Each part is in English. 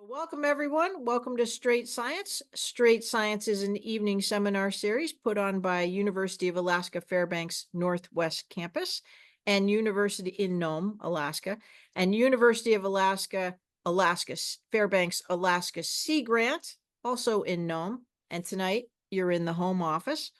Welcome, everyone. Welcome to Straight Science. Straight Science is an evening seminar series put on by University of Alaska Fairbanks Northwest Campus and University in Nome, Alaska, and University of Alaska, Fairbanks, Alaska Sea Grant, also in Nome. And tonight you're in the home office.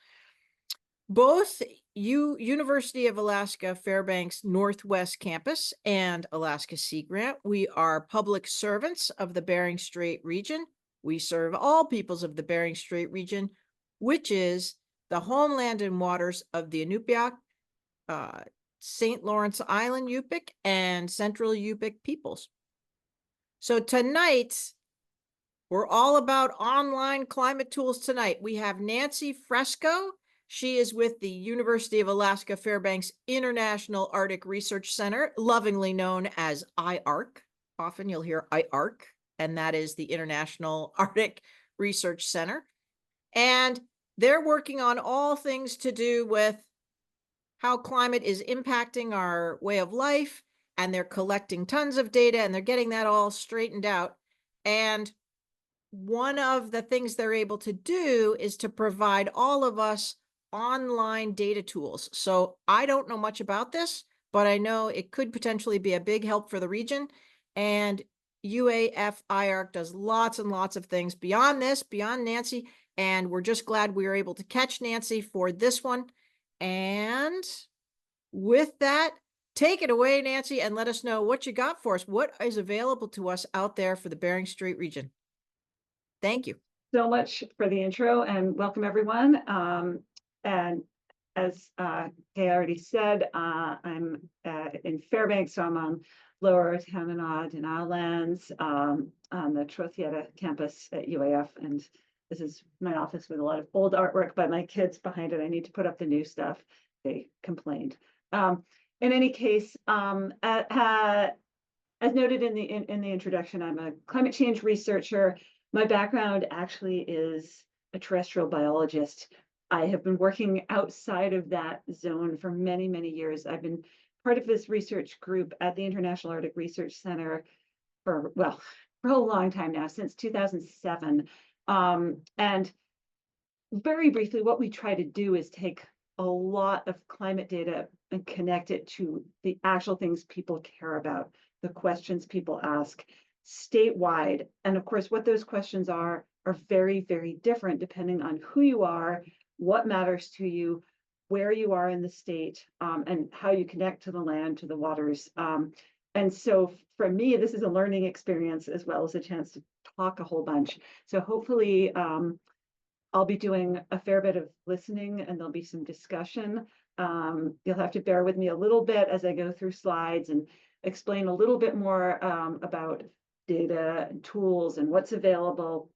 Both University of Alaska Fairbanks Northwest Campus and Alaska Sea Grant, we are public servants of the Bering Strait region. We serve all peoples of the Bering Strait region, which is the homeland and waters of the Inupiaq, St. Lawrence Island Yupik, and Central Yupik peoples. So tonight, we're all about online climate tools tonight. We have Nancy Frescois. She is with the University of Alaska Fairbanks International Arctic Research Center, lovingly known as IARC. Often you'll hear IARC, and that is the International Arctic Research Center. And they're working on all things to do with how climate is impacting our way of life, and they're collecting tons of data, and they're getting that all straightened out. And one of the things they're able to do is to provide all of us online data tools. So I don't know much about this, but I know it could potentially be a big help for the region. And UAF IARC does lots and lots of things beyond this, beyond Nancy. And we're just glad we were able to catch Nancy for this one. And with that, take it away, Nancy, and let us know what you got for us. What is available to us out there for the Bering Strait region? Thank you so much for the intro and welcome everyone. And as Kay already said, I'm in Fairbanks, so I'm on Lower Tamanagh Denial lands on the Trothieta campus at UAF. And this is my office with a lot of old artwork by my kids behind it. I need to put up the new stuff. They complained. In any case, as noted in the introduction, I'm a climate change researcher. My background actually is a terrestrial biologist. I have been working outside of that zone for many, many years. I've been part of this research group at the International Arctic Research Center for a long time now, since 2007. And very briefly, what we try to do is take a lot of climate data and connect it to the actual things people care about, the questions people ask statewide. And of course, what those questions are very, very different depending on who you are, what matters to you, where you are in the state, and how you connect to the land, to the waters. And so for me, this is a learning experience as well as a chance to talk a whole bunch. So hopefully I'll be doing a fair bit of listening and there'll be some discussion. You'll have to bear with me a little bit as I go through slides and explain a little bit more about data and tools and what's available,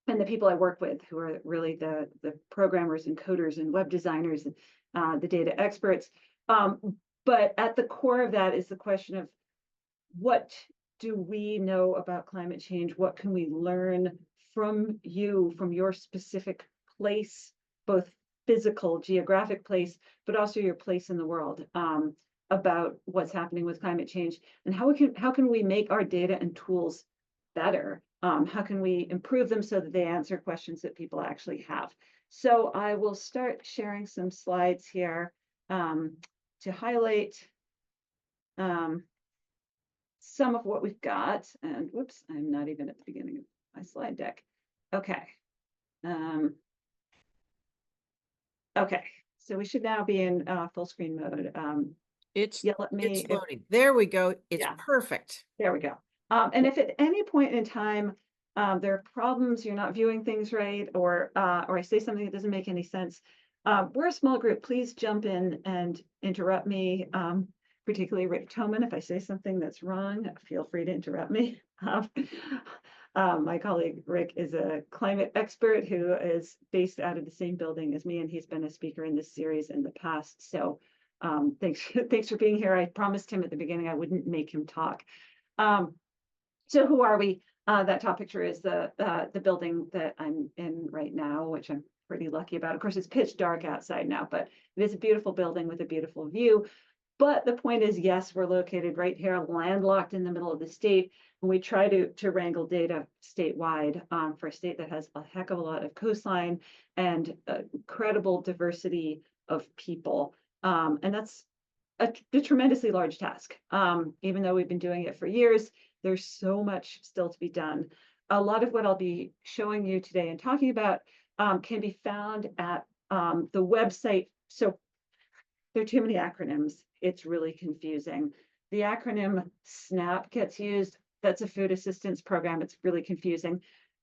and the people I work with who are really the programmers and coders and web designers and the data experts. But at the core of that is the question of what do we know about climate change? What can we learn from you, from your specific place, both physical, geographic place, but also your place in the world, about what's happening with climate change, and how can we make our data and tools better? How can we improve them so that they answer questions that people actually have? So I will start sharing some slides here to highlight some of what we've got. And whoops, I'm not even at the beginning of my slide deck. Okay. Okay, so we should now be in full screen mode. It's loading. There we go. It's perfect. There we go. And if at any point in time there are problems, you're not viewing things right, or I say something that doesn't make any sense, we're a small group. Please jump in and interrupt me, particularly Rick Toman. If I say something that's wrong, feel free to interrupt me. My colleague Rick is a climate expert who is based out of the same building as me, and he's been a speaker in this series in the past. So thanks for being here. I promised him at the beginning I wouldn't make him talk. So who are we? That top picture is the building that I'm in right now, which I'm pretty lucky about. Of course, it's pitch dark outside now, but it is a beautiful building with a beautiful view. But the point is, yes, we're located right here, landlocked in the middle of the state, and we try to wrangle data statewide for a state that has a heck of a lot of coastline and incredible diversity of people. And that's a tremendously large task. Even though we've been doing it for years, there's so much still to be done. A lot of what I'll be showing you today and talking about can be found at the website. So there are too many acronyms. It's really confusing. The acronym SNAP gets used. That's a food assistance program. It's really confusing.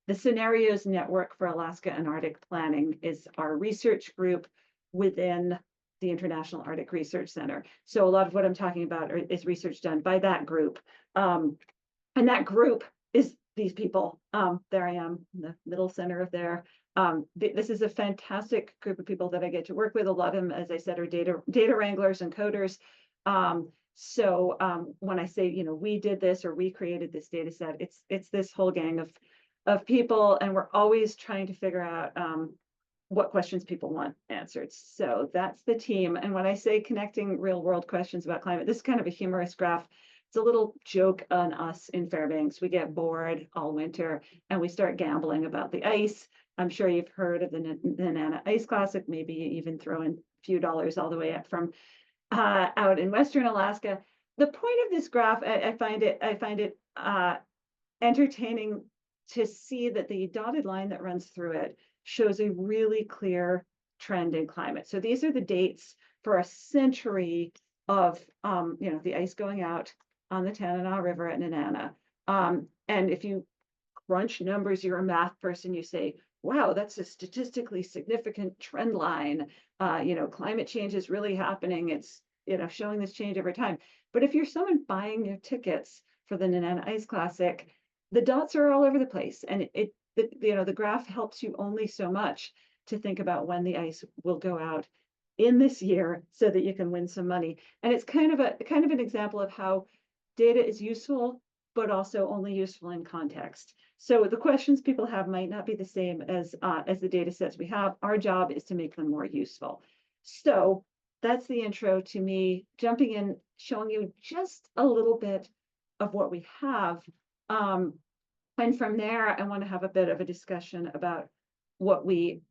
The Scenarios Network for Alaska and Arctic Planning is our research group within the International Arctic Research Center. So a lot of what I'm talking about is research done by that group. And that group is these people. There I am in the middle center of there. This is a fantastic group of people that I get to work with. A lot of them, as I said, are data wranglers and coders. So when I say, we did this or we created this data set, it's this whole gang of people, and we're always trying to figure out what questions people want answered. So that's the team. And when I say connecting real world questions about climate, this is kind of a humorous graph. It's a little joke on us in Fairbanks. We get bored all winter and we start gambling about the ice. I'm sure you've heard of the Nenana Ice Classic, maybe even throw in a few dollars all the way up from out in Western Alaska. The point of this graph, I find it entertaining to see that the dotted line that runs through it shows a really clear trend in climate. So these are the dates for a century of the ice going out on the Tanana River at Nenana. And if you crunch numbers, you're a math person, you say, wow, that's a statistically significant trend line. Climate change is really happening. It's showing this change over time. But if you're someone buying your tickets for the Nenana Ice Classic, the dots are all over the place, and the graph helps you only so much to think about when the ice will go out in this year so that you can win some money. And it's kind of an example of how data is useful, but also only useful in context. So the questions people have might not be the same as the data sets we have. Our job is to make them more useful. So that's the intro to me jumping in, showing you just a little bit of what we have. And from there, I want to have a bit of a discussion about what we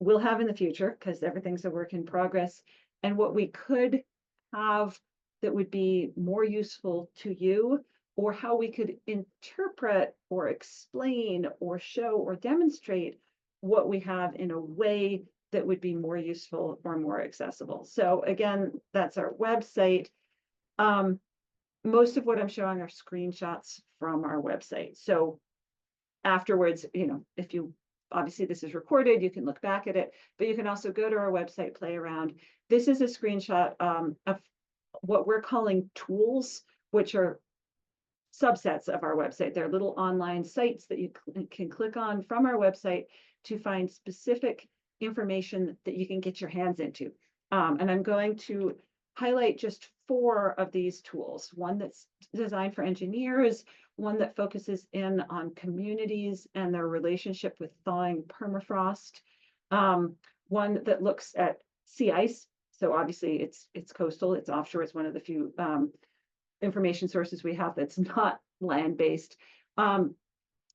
will have in the future, because everything's a work in progress, and what we could have that would be more useful to you, or how we could interpret or explain or show or demonstrate what we have in a way that would be more useful or more accessible. So again, that's our website. Most of what I'm showing are screenshots from our website. So afterwards, if you, obviously this is recorded, you can look back at it, but you can also go to our website, play around. This is a screenshot of what we're calling tools, which are subsets of our website. They're little online sites that you can click on from our website to find specific information that you can get your hands into. And I'm going to highlight just 4 of these tools. One that's designed for engineers, one that focuses in on communities and their relationship with thawing permafrost, one that looks at sea ice. So obviously it's coastal, it's offshore, it's one of the few information sources we have that's not land-based. And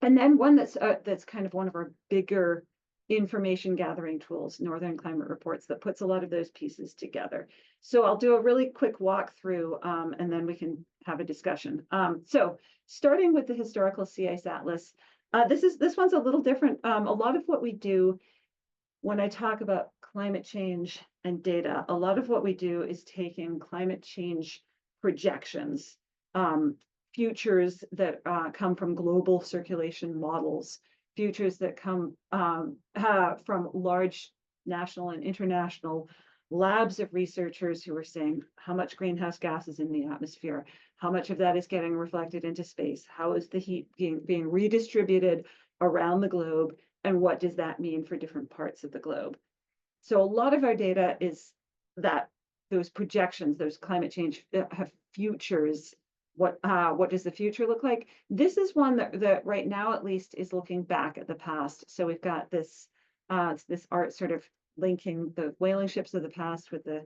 then one that's kind of one of our bigger information gathering tools, Northern Climate Reports, that puts a lot of those pieces together. So I'll do a really quick walkthrough and then we can have a discussion. So starting with the Historical Sea Ice Atlas, this one's a little different. A lot of what we do when I talk about climate change and data, a lot of what we do is taking climate change projections, futures that come from global circulation models, futures that come from large national and international labs of researchers who are saying how much greenhouse gas is in the atmosphere, how much of that is getting reflected into space, how is the heat being redistributed around the globe, and what does that mean for different parts of the globe. So a lot of our data is that those projections, those climate change have futures. What does the future look like? This is one that right now at least is looking back at the past. So we've got this this art sort of linking the whaling ships of the past with the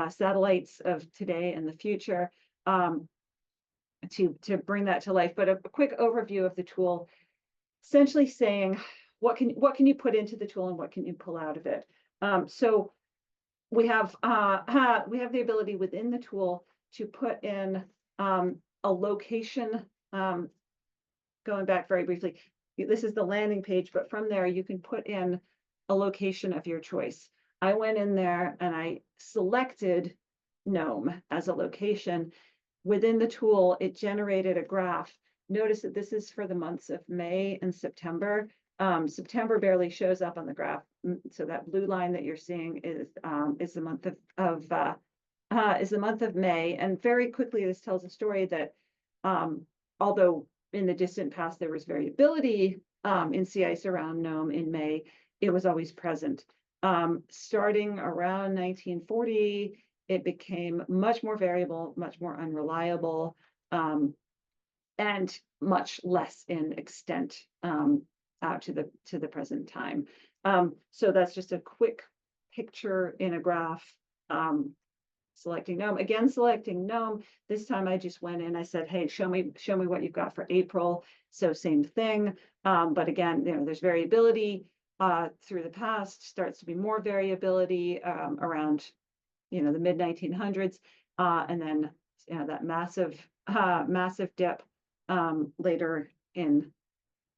satellites of today and the future, to bring that to life. But a quick overview of the tool, essentially saying what can you put into the tool and what can you pull out of it. So we have the ability within the tool to put in a location. Going back very briefly, this is the landing page, but from there you can put in a location of your choice. I went in there and I selected Nome as a location. Within the tool, it generated a graph. Notice that this is for the months of May and September. September barely shows up on the graph, so that blue line that you're seeing is the month of May. And very quickly, this tells a story that although in the distant past there was variability in sea ice around Nome in May, it was always present. Starting around 1940, it became much more variable, much more unreliable, and much less in extent out to the present time. So that's just a quick picture in a graph. Selecting Nome, again, selecting Nome. This time I just went in, I said, hey, show me what you've got for April. So same thing. But again, there's variability through the past, starts to be more variability around, the mid 1900s. And then, that massive dip later in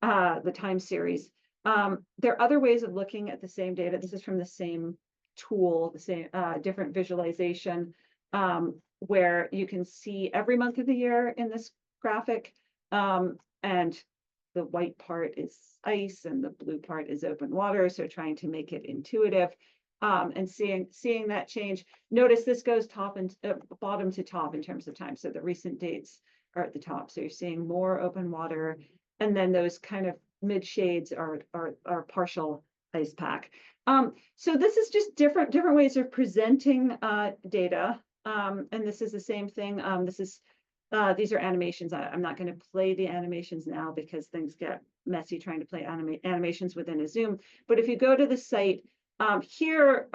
the time series. There are other ways of looking at the same data. This is from the same tool, the same different visualization, where you can see every month of the year in this graphic, and the white part is ice and the blue part is open water, so trying to make it intuitive, and seeing that change. Notice this goes top and bottom to top in terms of time, so the recent dates are at the top, so you're seeing more open water, and then those kind of mid shades are partial ice pack. So this is just different ways of presenting data, and this is the same thing. These are animations. I'm not going to play the animations now because things get messy trying to play animations within a Zoom. But if you go to the site here,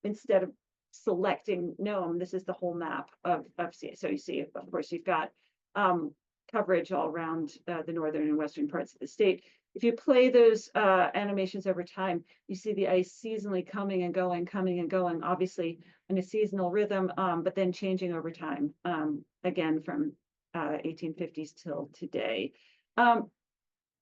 instead of selecting Nome, this is the whole map of sea. So you see, of course, you've got coverage all around the northern and western parts of the state. If you play those animations over time, you see the ice seasonally coming and going, obviously in a seasonal rhythm, but then changing over time, again, from 1850s till today. And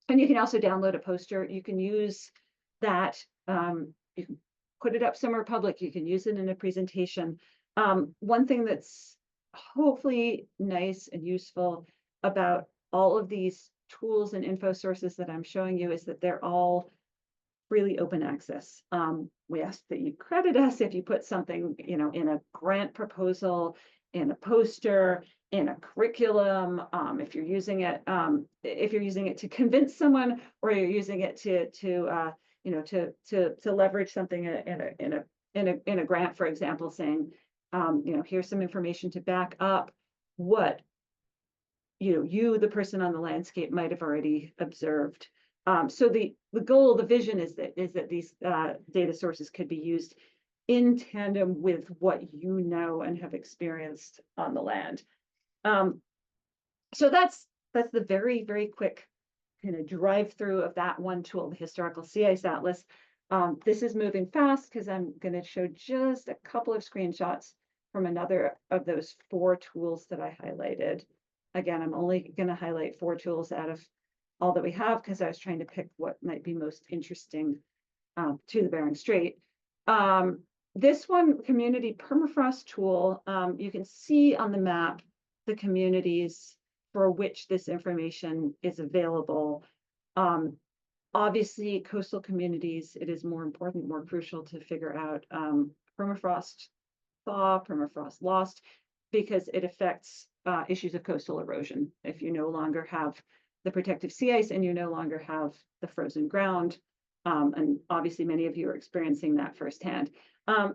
you can also download a poster. You can use that. You can put it up somewhere public. You can use it in a presentation. One thing that's hopefully nice and useful about all of these tools and info sources that I'm showing you is that they're all freely open access. We ask that you credit us if you put something, in a grant proposal, in a poster, in a curriculum, if you're using it to convince someone, or you're using it to leverage something in a grant, for example, saying, here's some information to back up what the person on the landscape might have already observed. So the goal, the vision is that these data sources could be used in tandem with what you know and have experienced on the land. So that's the very, very quick kind of drive through of that one tool, the Historical Sea Ice Atlas. This is moving fast because I'm going to show just a couple of screenshots from another of those 4 tools that I highlighted. Again, I'm only going to highlight 4 tools out of all that we have because I was trying to pick what might be most interesting to the Bering Strait. This one, Community Permafrost Tool, you can see on the map the communities for which this information is available. Obviously, coastal communities, it is more important, more crucial to figure out permafrost thaw, permafrost lost, because it affects issues of coastal erosion. If you no longer have the protective sea ice and you no longer have the frozen ground, and obviously many of you are experiencing that firsthand.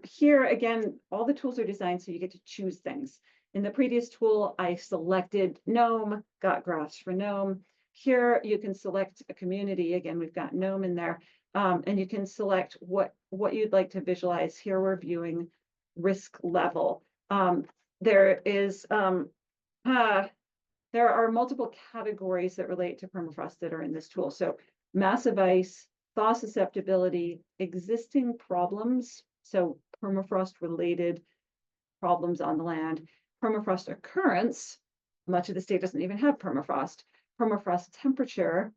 Here, again, all the tools are designed so you get to choose things. In the previous tool, I selected Nome, got graphs for Nome. Here, you can select a community. Again, we've got Nome in there, and you can select what you'd like to visualize. Here, we're viewing risk level. There is there are multiple categories that relate to permafrost that are in this tool. So massive ice, thaw susceptibility, existing problems, so permafrost related problems on the land, permafrost occurrence, much of the state doesn't even have permafrost, permafrost temperature,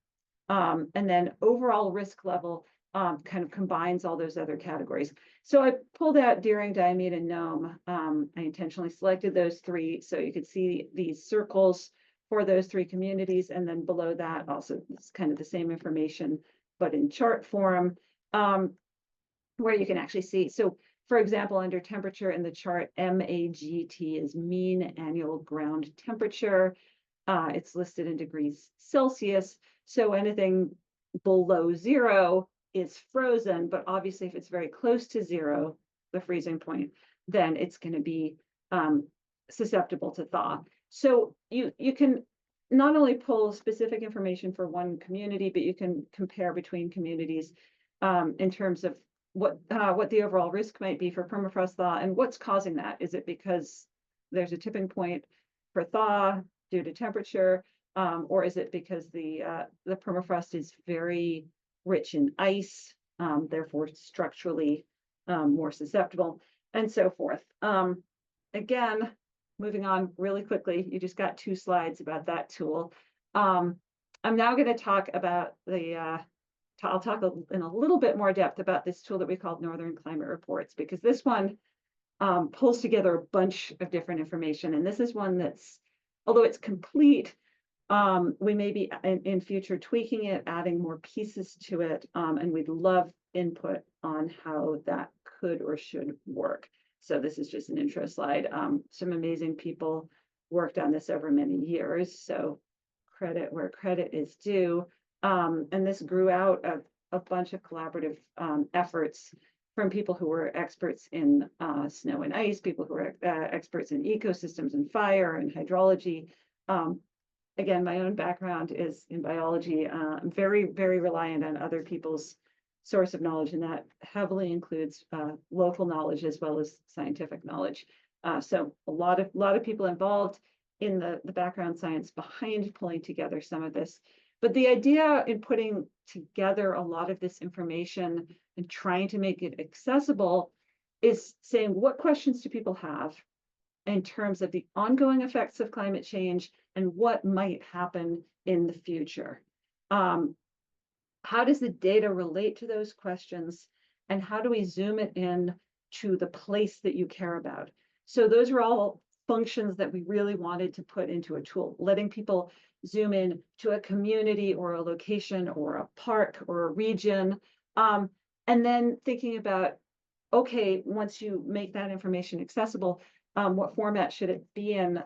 and then overall risk level kind of combines all those other categories. So I pulled out Deering, Diomede, and Nome. I intentionally selected those three so you could see these circles for those three communities, and then below that also it's kind of the same information, but in chart form, where you can actually see. So for example, under temperature in the chart, MAGT is mean annual ground temperature. It's listed in degrees Celsius. So anything below 0 is frozen, but obviously if it's very close to 0, the freezing point, then it's going to be susceptible to thaw. So you can not only pull specific information for one community, but you can compare between communities in terms of what the overall risk might be for permafrost thaw and what's causing that. Is it because there's a tipping point for thaw due to temperature, or is it because the permafrost is very rich in ice, therefore structurally more susceptible, and so forth. Again, moving on really quickly, you just got 2 slides about that tool. I'm now going to talk about I'll talk in a little bit more depth about this tool that we call Northern Climate Reports, because this one pulls together a bunch of different information. And this is one that's, although it's complete, we may be in future tweaking it, adding more pieces to it, and we'd love input on how that could or should work. So this is just an intro slide. Some amazing people worked on this over many years, so credit where credit is due. And this grew out of a bunch of collaborative efforts from people who were experts in snow and ice, people who were experts in ecosystems and fire and hydrology. Again, my own background is in biology. I'm very, very reliant on other people's source of knowledge, and that heavily includes local knowledge as well as scientific knowledge. So a lot of people involved in the background science behind pulling together some of this. But the idea in putting together a lot of this information and trying to make it accessible is saying, what questions do people have in terms of the ongoing effects of climate change and what might happen in the future? How does the data relate to those questions? And how do we zoom it in to the place that you care about? So those are all functions that we really wanted to put into a tool, letting people zoom in to a community or a location or a park or a region, and then thinking about, okay, once you make that information accessible, what format should it be in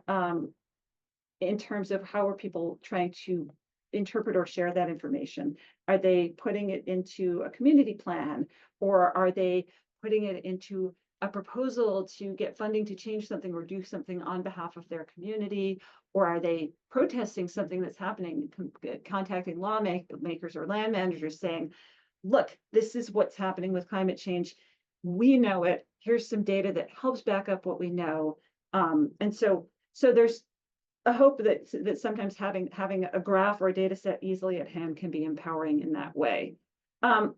terms of how are people trying to interpret or share that information? Are they putting it into a community plan, or are they putting it into a proposal to get funding to change something or do something on behalf of their community? Or are they protesting something that's happening, contacting lawmakers or land managers saying, look, this is what's happening with climate change. We know it. Here's some data that helps back up what we know. And so there's a hope that sometimes having a graph or a data set easily at hand can be empowering in that way.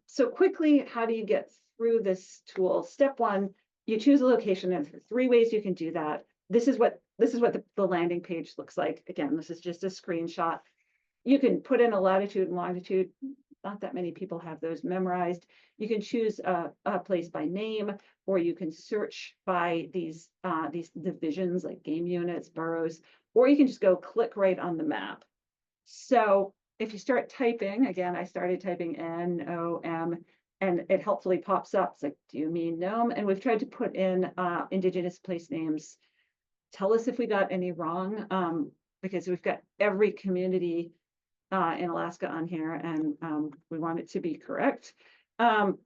So quickly, how do you get through this tool? Step 1, you choose a location, and there are 3 ways you can do that. This is what the landing page looks like. Again, this is just a screenshot. You can put in a latitude and longitude. Not that many people have those memorized. You can choose a place by name, or you can search by these divisions like game units, boroughs, or you can just go click right on the map. So if you start typing, again, I started typing NOM, and it helpfully pops up. It's like, do you mean Nome? And we've tried to put in Indigenous place names. Tell us if we got any wrong, because we've got every community in Alaska on here, and we want it to be correct. So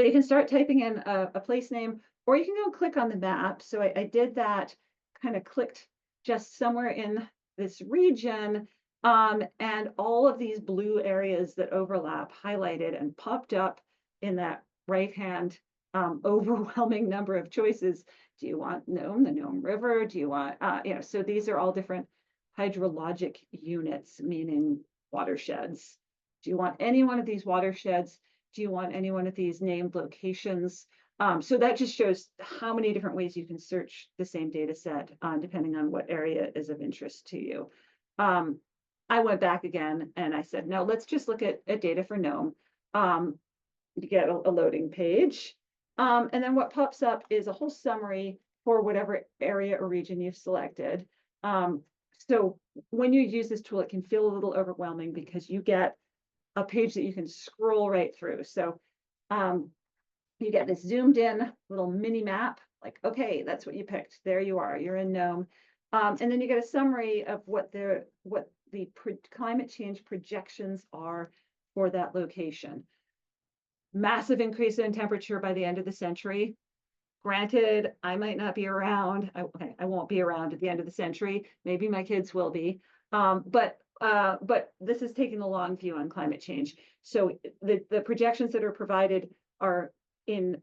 you can start typing in a place name, or you can go click on the map. So I did that, kind of clicked just somewhere in this region, and all of these blue areas that overlap highlighted and popped up in that right-hand overwhelming number of choices. Do you want Nome, the Nome River? Do you want, so these are all different hydrologic units, meaning watersheds. Do you want any one of these watersheds? Do you want any one of these named locations? So that just shows how many different ways you can search the same data set, depending on what area is of interest to you. I went back again and I said, no, let's just look at data for Nome. You get a loading page. And then what pops up is a whole summary for whatever area or region you've selected. So when you use this tool, it can feel a little overwhelming because you get a page that you can scroll right through. So you get this zoomed in little mini map, like, okay, that's what you picked. There you are, you're in Nome. And then you get a summary of what the climate change projections are for that location. Massive increase in temperature by the end of the century. Granted, I might not be around. I won't be around at the end of the century. Maybe my kids will be. But this is taking a long view on climate change. So the projections that are provided are in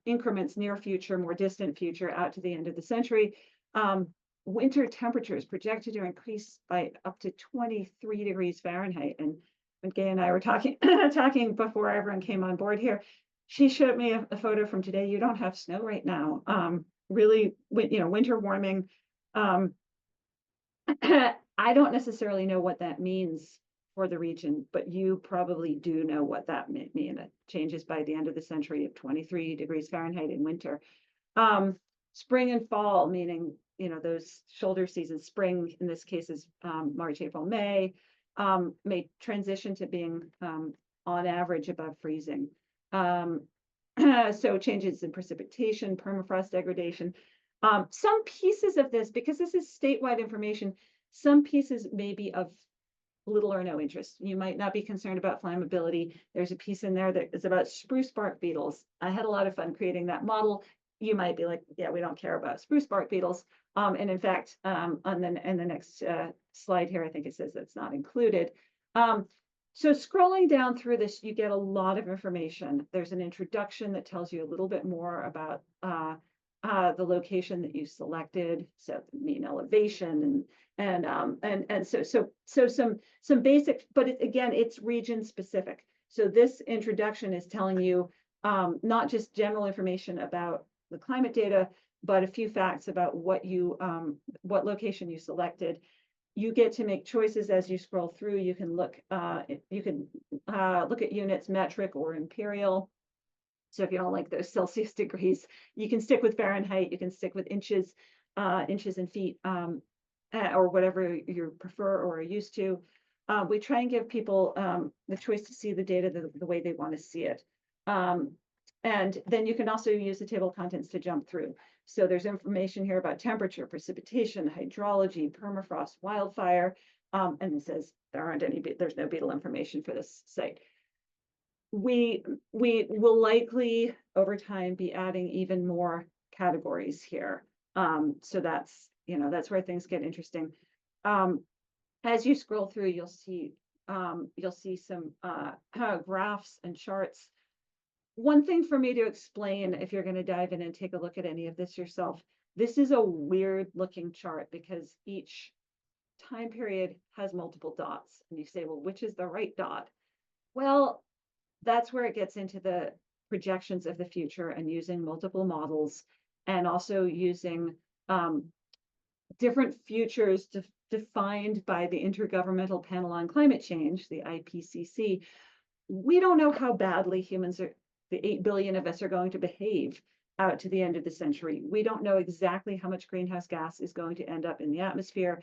increments, near future, more distant future, out to the end of the century. Winter temperatures projected to increase by up to 23 degrees Fahrenheit. And when Gay and I were talking before everyone came on board here, she showed me a photo from today. You don't have snow right now. Really, winter warming. I don't necessarily know what that means for the region, but you probably do know what that means. It changes by the end of the century of 23 degrees Fahrenheit in winter. Spring and fall, meaning, those shoulder seasons. Spring, in this case, is March, April, May, may transition to being on average above freezing. So changes in precipitation, permafrost degradation. Some pieces of this, because this is statewide information, some pieces may be of little or no interest. You might not be concerned about flammability. There's a piece in there that is about spruce bark beetles. I had a lot of fun creating that model. You might be like, yeah, we don't care about spruce bark beetles. And in fact, in the next slide here, I think it says that's not included. So scrolling down through this, you get a lot of information. There's an introduction that tells you a little bit more about the location that you selected, so mean elevation and so some basic, but again, it's region specific. So this introduction is telling you not just general information about the climate data, but a few facts about what location you selected. You get to make choices as you scroll through. You can look at units, metric or imperial. So if you don't like those Celsius degrees, you can stick with Fahrenheit. You can stick with inches and feet, or whatever you prefer or are used to. We try and give people the choice to see the data the way they want to see it. And then you can also use the table of contents to jump through. So there's information here about temperature, precipitation, hydrology, permafrost, wildfire, and it says there's no beetle information for this site. We will likely over time be adding even more categories here. So that's where things get interesting. As you scroll through, you'll see some graphs and charts. One thing for me to explain, if you're going to dive in and take a look at any of this yourself, this is a weird looking chart because each time period has multiple dots. And you say, well, which is the right dot? Well, that's where it gets into the projections of the future and using multiple models and also using different futures defined by the Intergovernmental Panel on Climate Change, the IPCC. We don't know how badly the 8 billion of us are going to behave out to the end of the century. We don't know exactly how much greenhouse gas is going to end up in the atmosphere.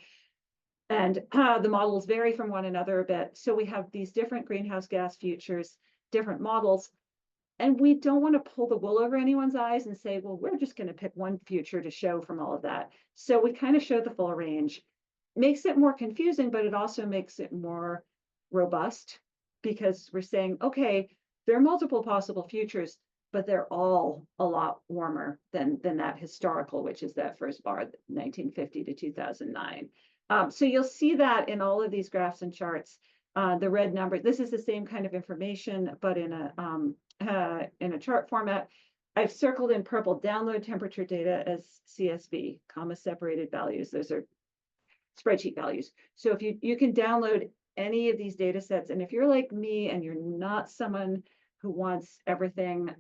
And the models vary from one another a bit. So we have these different greenhouse gas futures, different models. And we don't want to pull the wool over anyone's eyes and say, well, we're just going to pick one future to show from all of that. So we kind of show the full range. Makes it more confusing, but it also makes it more robust because we're saying, okay, there are multiple possible futures, but they're all a lot warmer than that historical, which is that first bar, 1950 to 2009. So you'll see that in all of these graphs and charts. The red number, this is the same kind of information, but in a chart format. I've circled in purple download temperature data as CSV, comma separated values. Those are spreadsheet values. So if you can download any of these data sets, and if you're like me and you're not someone who wants everything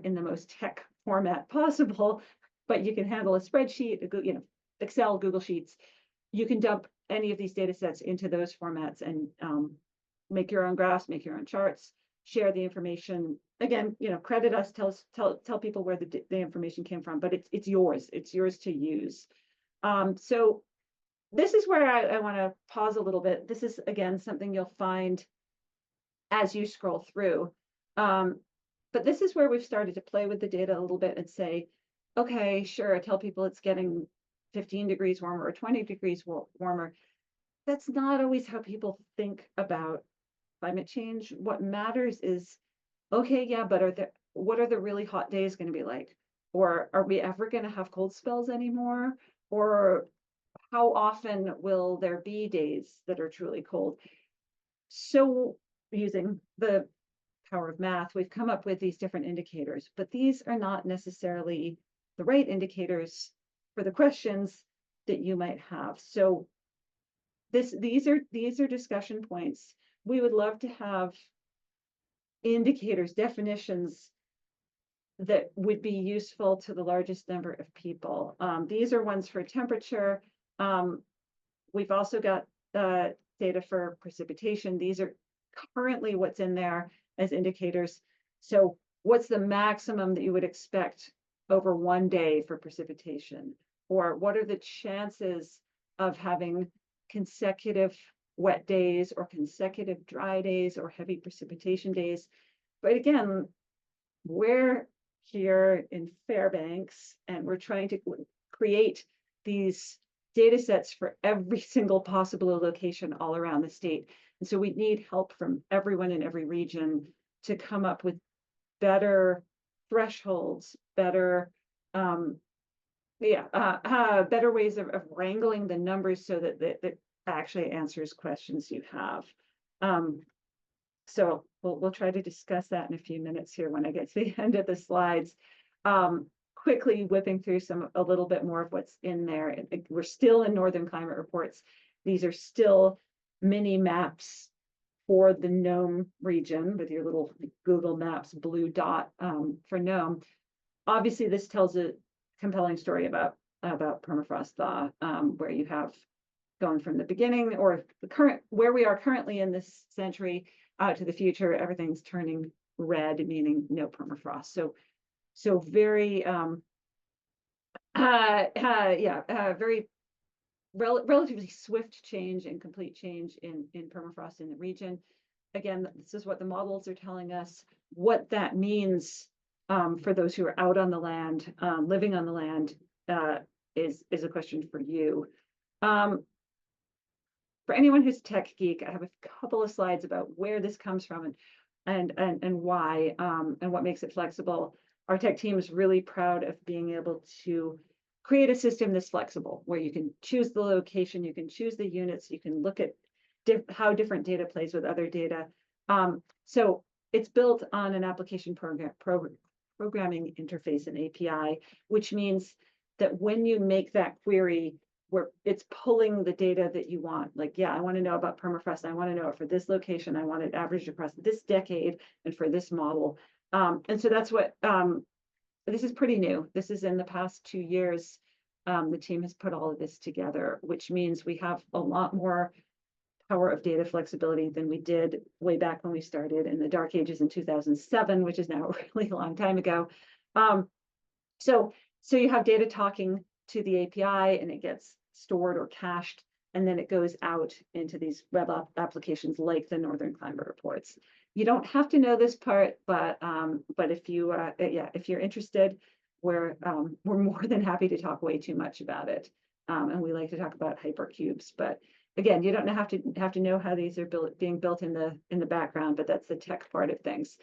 in the most tech format possible, but you can handle a spreadsheet, Excel, Google Sheets, you can dump any of these data sets into those formats and make your own graphs, make your own charts, share the information. Again, credit us, tell people where the information came from, but it's yours. It's yours to use. So this is where I want to pause a little bit. This is, again, something you'll find as you scroll through. But this is where we've started to play with the data a little bit and say, okay, sure, tell people it's getting 15 degrees warmer or 20 degrees warmer. That's not always how people think about climate change. What matters is, okay, yeah, but what are the really hot days going to be like? Or are we ever going to have cold spells anymore? Or how often will there be days that are truly cold? So using the power of math, we've come up with these different indicators, but these are not necessarily the right indicators for the questions that you might have. So these are discussion points. We would love to have indicators, definitions that would be useful to the largest number of people. These are ones for temperature. We've also got data for precipitation. These are currently what's in there as indicators. So what's the maximum that you would expect over one day for precipitation? Or what are the chances of having consecutive wet days or consecutive dry days or heavy precipitation days? But again, we're here in Fairbanks and we're trying to create these data sets for every single possible location all around the state. And so we need help from everyone in every region to come up with better thresholds, better better ways of wrangling the numbers so that actually answers questions you have. So we'll try to discuss that in a few minutes here when I get to the end of the slides. Quickly whipping through a little bit more of what's in there. We're still in Northern Climate Reports. These are still mini maps for the Nome region with your little Google Maps blue dot for Nome. Obviously, this tells a compelling story about permafrost thaw, where you have going from the beginning or the current where we are currently in this century out to the future, everything's turning red, meaning no permafrost. So very very relatively swift change and complete change in permafrost in the region. Again, this is what the models are telling us. What that means for those who are out on the land, living on the land, is a question for you. For anyone who's tech geek, I have a couple of slides about where this comes from and why, and what makes it flexible. Our tech team is really proud of being able to create a system that's flexible, where you can choose the location, you can choose the units, you can look at how different data plays with other data. So it's built on an application programming interface and API, which means that when you make that query, where it's pulling the data that you want, like, yeah, I want to know about permafrost, I want to know it for this location, I want it averaged across this decade and for this model. And so that's what, this is pretty new. This is in the past 2 years. The team has put all of this together, which means we have a lot more power of data flexibility than we did way back when we started in the dark ages in 2007, which is now a really long time ago. So you have data talking to the API and it gets stored or cached, and then it goes out into these web applications like the Northern Climate Reports. You don't have to know this part, but if you if you're interested, we're more than happy to talk way too much about it, and we like to talk about hypercubes. But again, you don't have to know how these are being built in the background, but that's the tech part of things.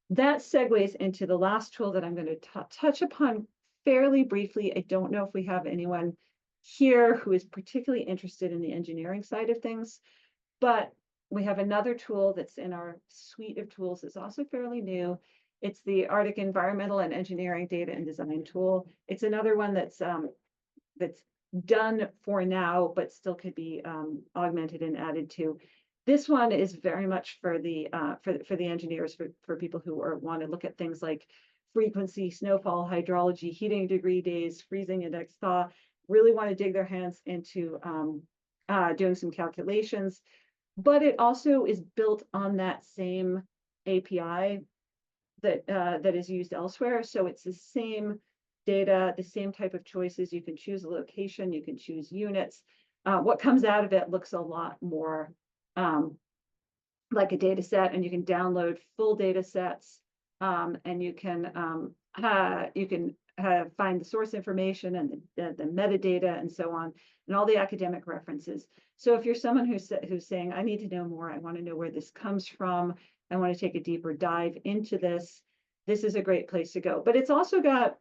That segues into the last tool that I'm going to touch upon fairly briefly. I don't know if we have anyone here who is particularly interested in the engineering side of things, but we have another tool that's in our suite of tools that's also fairly new. It's the Arctic Environmental and Engineering Data and Design Tool. It's another one that's done for now, but still could be augmented and added to. This one is very much for the engineers, for people who want to look at things like frequency, snowfall, hydrology, heating degree days, freezing index, thaw. Really want to dig their hands into doing some calculations. But it also is built on that same API that is used elsewhere. So it's the same data, the same type of choices. You can choose a location, you can choose units. What comes out of it looks a lot more like a data set, and you can download full data sets, and you can find the source information and the metadata and so on, and all the academic references. So if you're someone who's saying, I need to know more, I want to know where this comes from, I want to take a deeper dive into this, this is a great place to go. But it's also got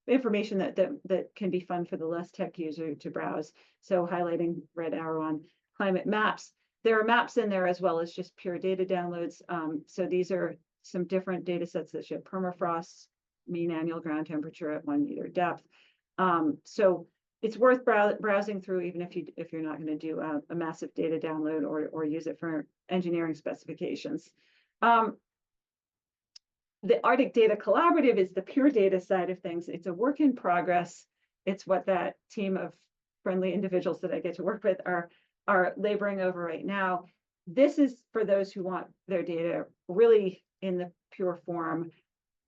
information that can be fun for the less tech user to browse. So highlighting red arrow on climate maps. There are maps in there as well as just pure data downloads. So these are some different data sets that show permafrost, mean annual ground temperature at 1 meter depth. So it's worth browsing through, even if you're not going to do a massive data download or use it for engineering specifications. The Arctic Data Collaborative is the pure data side of things. It's a work in progress. It's what that team of friendly individuals that I get to work with are laboring over right now. This is for those who want their data really in the pure form.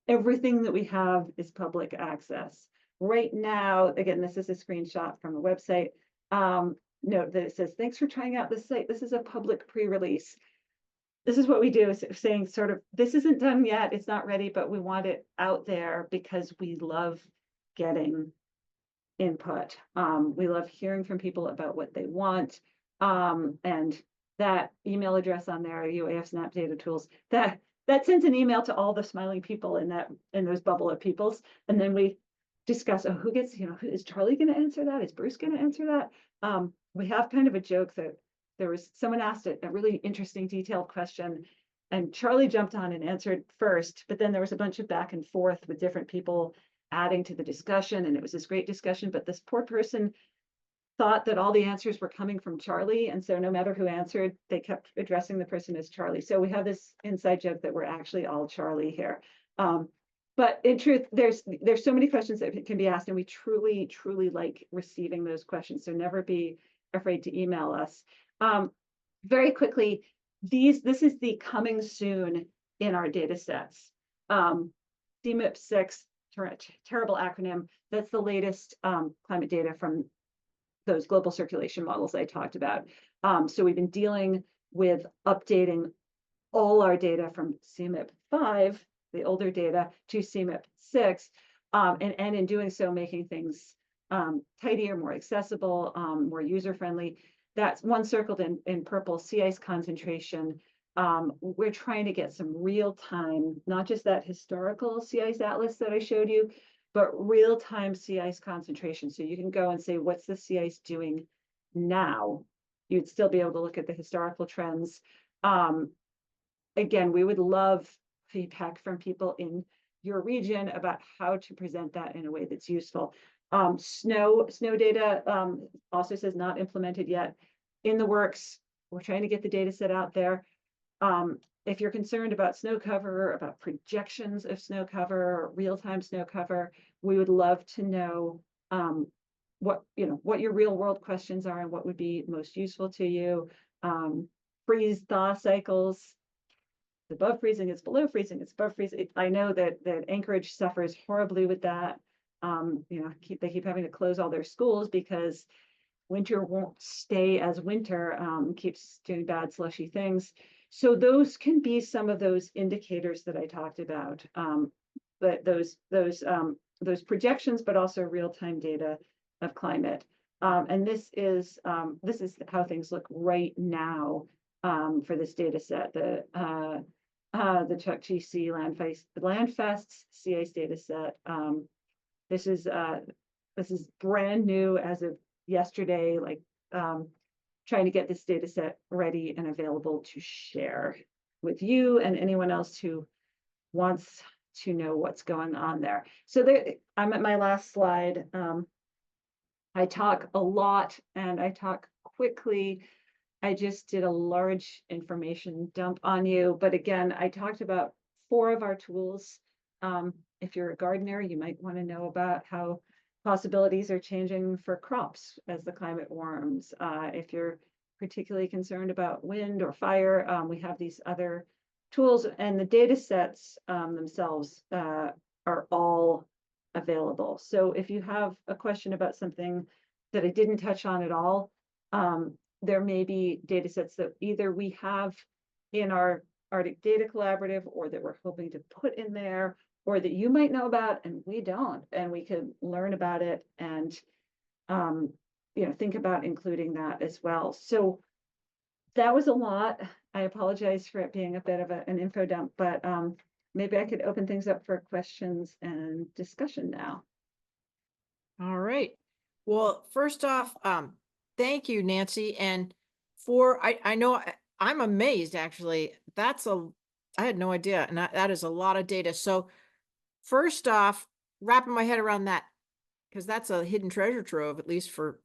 Everything that we have is public access. Right now, again, this is a screenshot from the website. Note that it says, thanks for trying out this site. This is a public pre-release. This is what we do, is saying sort of, this isn't done yet, it's not ready, but we want it out there because we love getting input. We love hearing from people about what they want. And that email address on there, UAF Snap Data Tools, that sends an email to all the smiling people in those bubble of peoples. And then we discuss, oh, who gets, is Charlie going to answer that? Is Bruce going to answer that? We have kind of a joke that there was someone asked a really interesting detailed question, and Charlie jumped on and answered first, but then there was a bunch of back and forth with different people adding to the discussion, and it was this great discussion, but this poor person thought that all the answers were coming from Charlie, and so no matter who answered, they kept addressing the person as Charlie. So we have this inside joke that we're actually all Charlie here. But in truth, there's so many questions that can be asked, and we truly, truly like receiving those questions. So never be afraid to email us. Very quickly, this is the coming soon in our data sets. CMIP 6, terrible acronym. That's the latest climate data from those global circulation models I talked about. So we've been dealing with updating all our data from CMIP 5, the older data, to CMIP 6, and in doing so, making things tidier, more accessible, more user-friendly. That's one circled in purple, sea ice concentration. We're trying to get some real time, not just that historical sea ice atlas that I showed you, but real time sea ice concentration. So you can go and say, what's the sea ice doing now? You'd still be able to look at the historical trends. Again, we would love feedback from people in your region about how to present that in a way that's useful. Snow data also says not implemented yet, in the works. We're trying to get the data set out there. If you're concerned about snow cover, about projections of snow cover, real-time snow cover, we would love to know what your real world questions are and what would be most useful to you. Freeze thaw cycles. It's above freezing, it's below freezing, it's above freezing. I know that Anchorage suffers horribly with that. They keep having to close all their schools because winter won't stay as winter, keeps doing bad slushy things. So those can be some of those indicators that I talked about, but those projections, but also real-time data of climate. And this is how things look right now for this data set. The Chukchi Sea Landfests Sea Ice data set. This is brand new as of yesterday, trying to get this data set ready and available to share with you and anyone else who wants to know what's going on there. So there, I'm at my last slide. I talk a lot and I talk quickly. I just did a large information dump on you, but again, I talked about 4 of our tools. If you're a gardener, you might want to know about how possibilities are changing for crops as the climate warms. If you're particularly concerned about wind or fire, we have these other tools, and the data sets themselves are all available. So if you have a question about something that I didn't touch on at all, there may be data sets that either we have in our Arctic Data Collaborative or that we're hoping to put in there, or that you might know about and we don't, and we could learn about it and think about including that as well. So that was a lot. I apologize for it being a bit of an info dump, but maybe I could open things up for questions and discussion now. All right. Well, first off, thank you, Nancy. And I know I'm amazed, actually. I had no idea. And that is a lot of data. So first off, wrapping my head around that, because that's a hidden treasure trove, at least for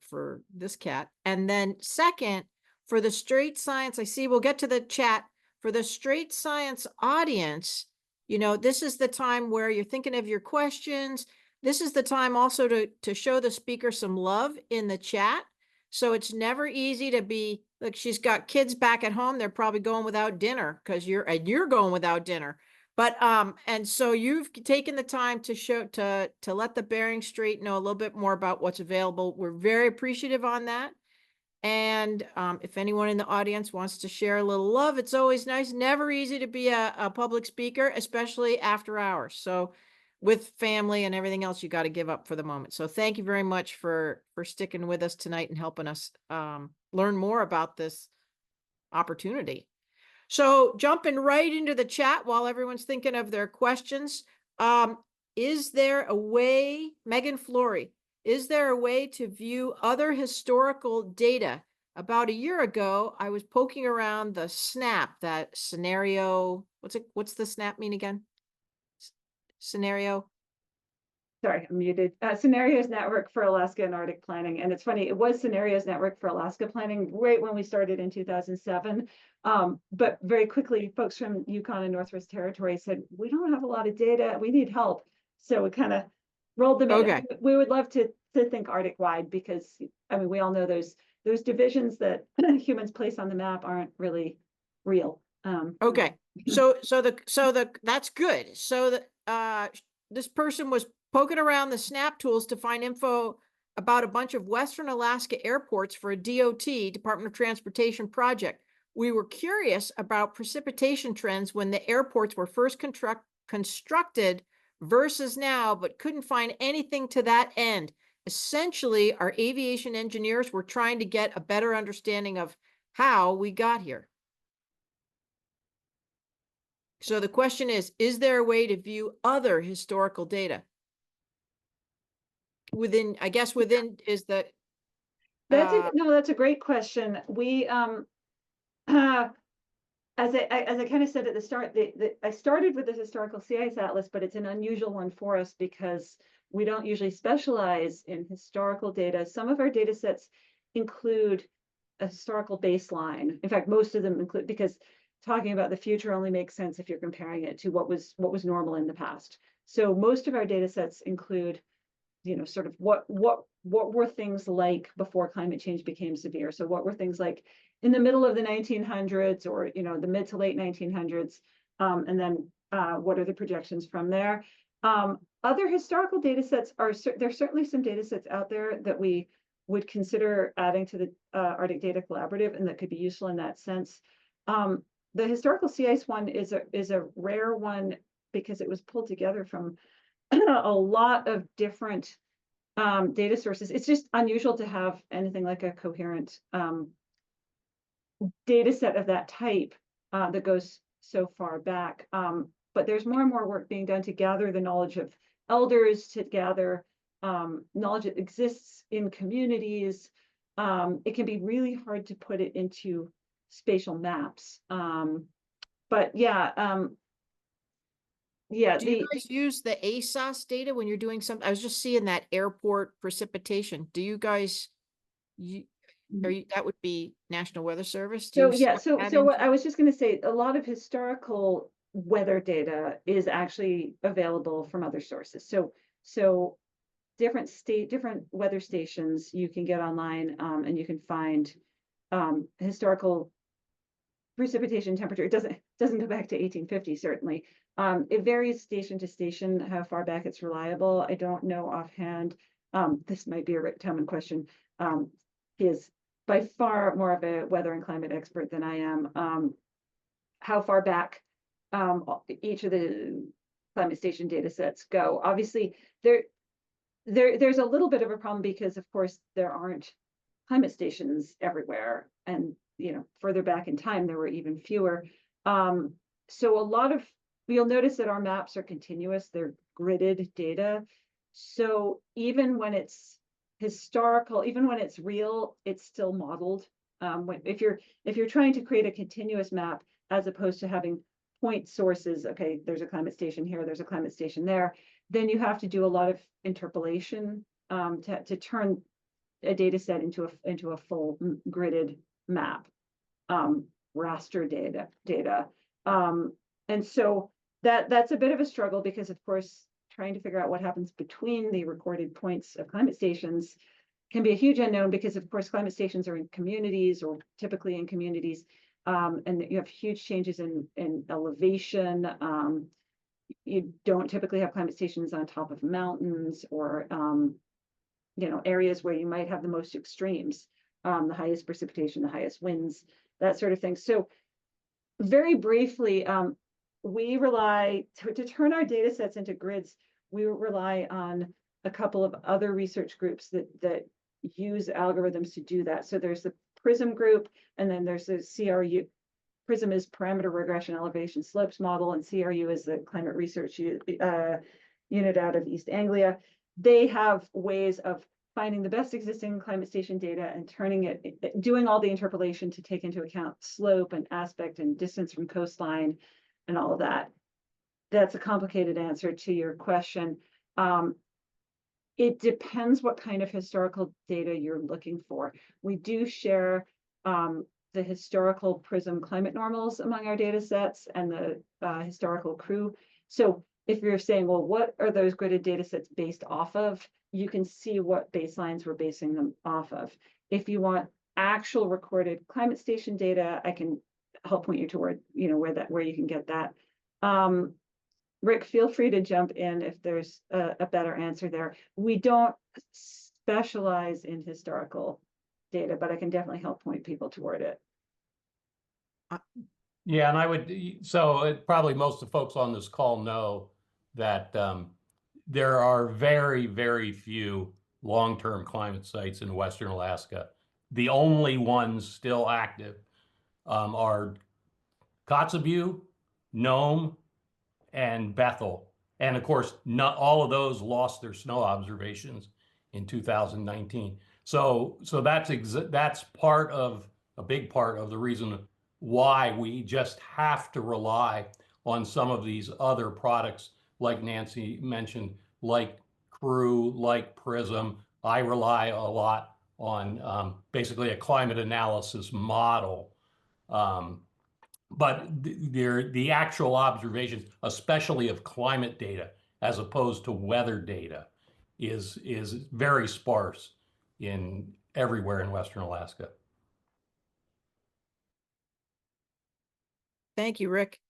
this cat. And then second, for the straight science, I see we'll get to the chat. For the straight science audience, this is the time where you're thinking of your questions. This is the time also to show the speaker some love in the chat. So it's never easy to be, like, she's got kids back at home. They're probably going without dinner because you're going without dinner. But and so you've taken the time to show to let the Bering Strait know a little bit more about what's available. We're very appreciative on that. And if anyone in the audience wants to share a little love, it's always nice. Never easy to be a public speaker, especially after hours. So with family and everything else, you got to give up for the moment. So thank you very much for sticking with us tonight and helping us learn more about this opportunity. So jumping right into the chat while everyone's thinking of their questions. Is there a way, Megan Flory, is there a way to view other historical data? About a year ago, I was poking around the SNAP, that scenario. What's the SNAP mean again? Scenario. Sorry, I'm muted. Scenarios Network for Alaska and Arctic Planning. And it's funny, it was Scenarios Network for Alaska Planning right when we started in 2007. But very quickly, folks from Yukon and Northwest Territories said, we don't have a lot of data. We need help. So we kind of rolled them in. Okay. We would love to think Arctic wide, because I mean, we all know those divisions that humans place on the map aren't really real. Okay. So that's good. So this person was poking around the SNAP tools to find info about a bunch of Western Alaska airports for a DOT, Department of Transportation project. We were curious about precipitation trends when the airports were first constructed versus now, but couldn't find anything to that end. Essentially, our aviation engineers were trying to get a better understanding of how we got here. So the question is there a way to view other historical data? Within is the that's a great question. We as I kind of said at the start, I started with the historical sea ice atlas, but it's an unusual one for us because we don't usually specialize in historical data. Some of our data sets include a historical baseline. In fact, most of them include, because talking about the future only makes sense if you're comparing it to what was normal in the past. So most of our data sets include, sort of what were things like before climate change became severe. So what were things like in the middle of the 1900s, or the mid to late 1900s, and then what are the projections from there? Other historical data sets there's certainly some data sets out there that we would consider adding to the Arctic Data Collaborative, and that could be useful in that sense. The historical sea ice one is a rare one because it was pulled together from a lot of different data sources. It's just unusual to have anything like a coherent data set of that type that goes so far back. But there's more and more work being done to gather the knowledge of elders, to gather knowledge that exists in communities. It can be really hard to put it into spatial maps. But yeah, Yeah, Do you guys use the ASOS data when you're doing something? I was just seeing that airport precipitation. Do you guys, you, that would be National Weather Service? Do So you yeah, suck so that what I into? was just going to say, a lot of historical weather data is actually available from other sources. So different weather stations you can get online, and you can find historical precipitation temperature. It doesn't go back to 1850, certainly. It varies station to station how far back it's reliable. I don't know offhand. This might be a Rick Tillman question. He is by far more of a weather and climate expert than I am. How far back each of the climate station data sets go? Obviously, there's a little bit of a problem because, of course, there aren't climate stations everywhere, and further back in time there were even fewer. So a lot of you'll notice that our maps are continuous; they're gridded data. So even when it's historical, even when it's real, it's still modeled. If you're trying to create a continuous map as opposed to having point sources, okay, there's a climate station here, there's a climate station there, then you have to do a lot of interpolation to turn a data set into a full gridded map, raster data. And so that's a bit of a struggle because, of course, trying to figure out what happens between the recorded points of climate stations can be a huge unknown because, of course, climate stations are in communities or typically in communities, and you have huge changes in elevation. You don't typically have climate stations on top of mountains or areas where you might have the most extremes, the highest precipitation, the highest winds, that sort of thing. So very briefly, we rely to turn our data sets into grids. We rely on a couple of other research groups that use algorithms to do that. So there's the PRISM group, and then there's the CRU. PRISM is Parameter Regression Elevation Slopes Model, and CRU is the climate research unit out of East Anglia. They have ways of finding the best existing climate station data and turning it, doing all the interpolation to take into account slope and aspect and distance from coastline and all of that. That's a complicated answer to your question. It depends what kind of historical data you're looking for. We do share the historical PRISM climate normals among our data sets and the historical CRU. So if you're saying, well, what are those gridded data sets based off of? You can see what baselines we're basing them off of. If you want actual recorded climate station data, I can help point you toward, where you can get that. Rick, feel free to jump in if there's a better answer there. We don't specialize in historical data, but I can definitely help point people toward it. Yeah, and probably most of the folks on this call know that there are very, very few long-term climate sites in Western Alaska. The only ones still active are Kotzebue, Nome, and Bethel. And of course, not all of those lost their snow observations in 2019. So that's part of a big part of the reason why we just have to rely on some of these other products, like Nancy mentioned, like CRU, like PRISM. I rely a lot on basically a climate analysis model. But the actual observations, especially of climate data as opposed to weather data, is very sparse in everywhere in Western Alaska. Thank you, Rick.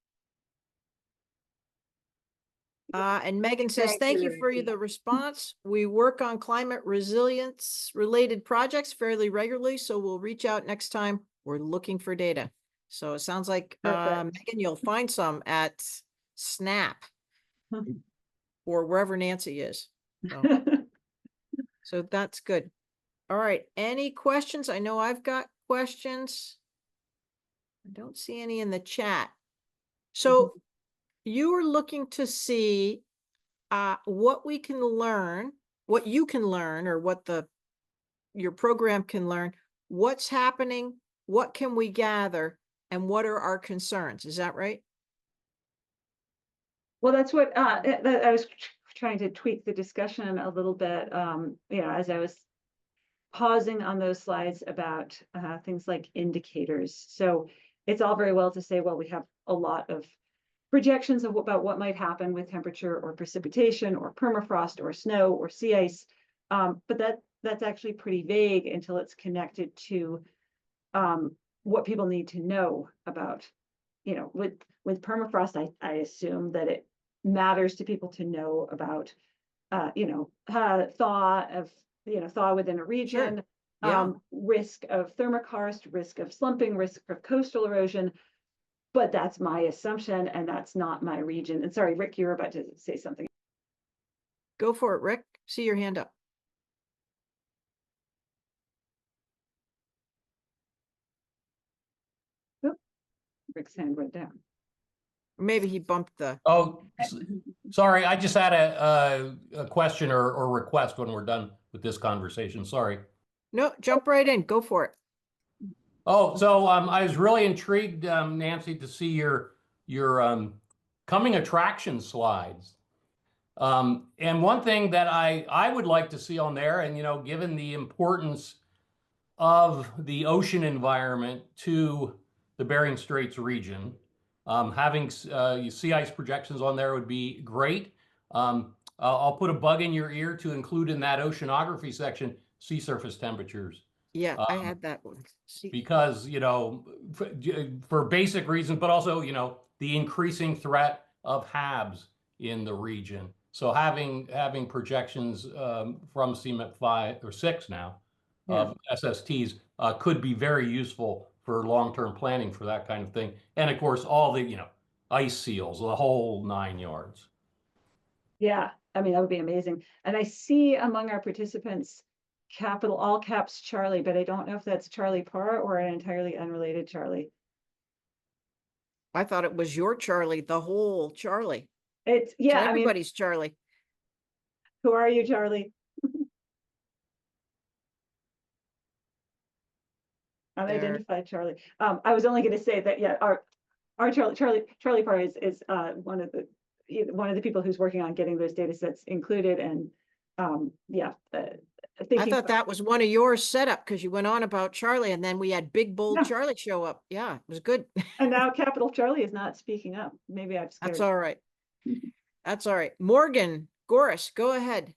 And Megan says, thank you for the response. We work on climate resilience related projects fairly regularly, so we'll reach out next time we're looking for data. So it sounds like, Megan, you'll find some at Snap or wherever Nancy is. So that's good. All right. Any questions? I know I've got questions. I don't see any in the chat. So you are looking to see what we can learn, what you can learn, or what your program can learn, what's happening, what can we gather, and what are our concerns? Is that right? Well, that's what I was trying to tweak the discussion a little bit, as I was pausing on those slides about things like indicators. So it's all very well to say, well, we have a lot of projections about what might happen with temperature or precipitation or permafrost or snow or sea ice, but that's actually pretty vague until it's connected to what people need to know about. With permafrost, I assume that it matters to people to know about thaw within a region, Yeah. risk of thermokarst, risk of slumping, risk of coastal erosion. But that's my assumption, and that's not my region. And sorry, Rick, you were about to say something. Go for it, Rick. See your hand up. Rick's hand went down. Maybe he bumped the. Oh, sorry, I just had a question or request when we're done with this conversation. Sorry. No, jump right in. Go for it. Oh, so I was really intrigued, Nancy, to see your coming attraction slides. And one thing that I would like to see on there, and given the importance of the ocean environment to the Bering Straits region, having sea ice projections on there would be great. I'll put a bug in your ear to include in that oceanography section sea surface temperatures. Yeah, I had that one. See, Because, for basic reasons, but also, the increasing threat of HABs in the region. So having projections from CMEP 5 or 6 now of SSTs could be very useful for long-term planning for that kind of thing. And of course, all the, ice seals, the whole 9 yards. Yeah, I mean, that would be amazing. And I see among our participants, capital all caps Charlie, but I don't know if that's Charlie Parr or an entirely unrelated Charlie. I thought it was your Charlie, the whole Charlie. It's So I mean, everybody's Charlie. who are you, Charlie? Unidentified Charlie. I was only going to say that, yeah, our Charlie Parr is one of the people who's working on getting those data sets included, and I thought that was one of yours set up because you went on about Charlie and then we had big bold Charlie show up. Yeah, it was good. And now capital Charlie is not speaking up. Maybe I've scared. That's all right. That's all right. Morgan Goris, go ahead.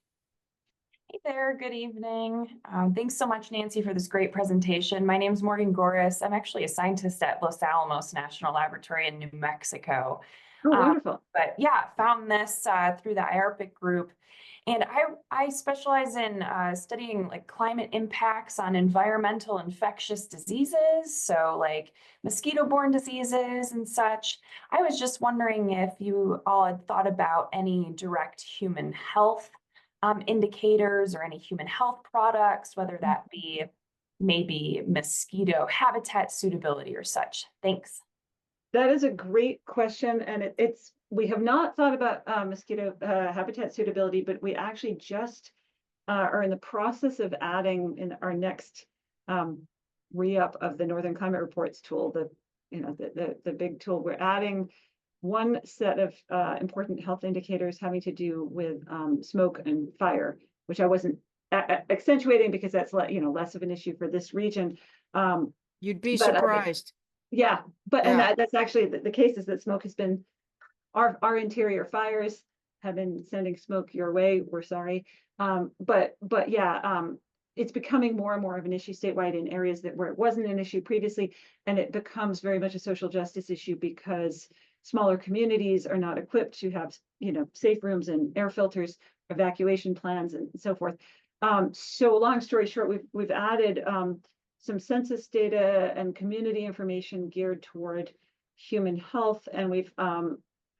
Hey there, good evening. Thanks so much, Nancy, for this great presentation. My name is Morgan Goris. I'm actually a scientist at Los Alamos National Laboratory in New Mexico. Oh, wonderful. But yeah, found this through the IARC group. And I specialize in studying like climate impacts on environmental infectious diseases, so like mosquito-borne diseases and such. I was just wondering if you all had thought about any direct human health indicators or any human health products, whether that be maybe mosquito habitat suitability or such. Thanks. That is a great question, and we have not thought about mosquito habitat suitability, but we actually just are in the process of adding in our next re-up of the Northern Climate Reports tool, the big tool. We're adding one set of important health indicators having to do with smoke and fire, which I wasn't accentuating because that's less of an issue for this region. You'd be surprised. Yeah, but and that's actually the case is that smoke has been our interior fires have been sending smoke your way. We're sorry, but yeah, it's becoming more and more of an issue statewide in areas where it wasn't an issue previously, and it becomes very much a social justice issue because smaller communities are not equipped to have safe rooms and air filters, evacuation plans, and so forth. So long story short, we've added some census data and community information geared toward human health, and we've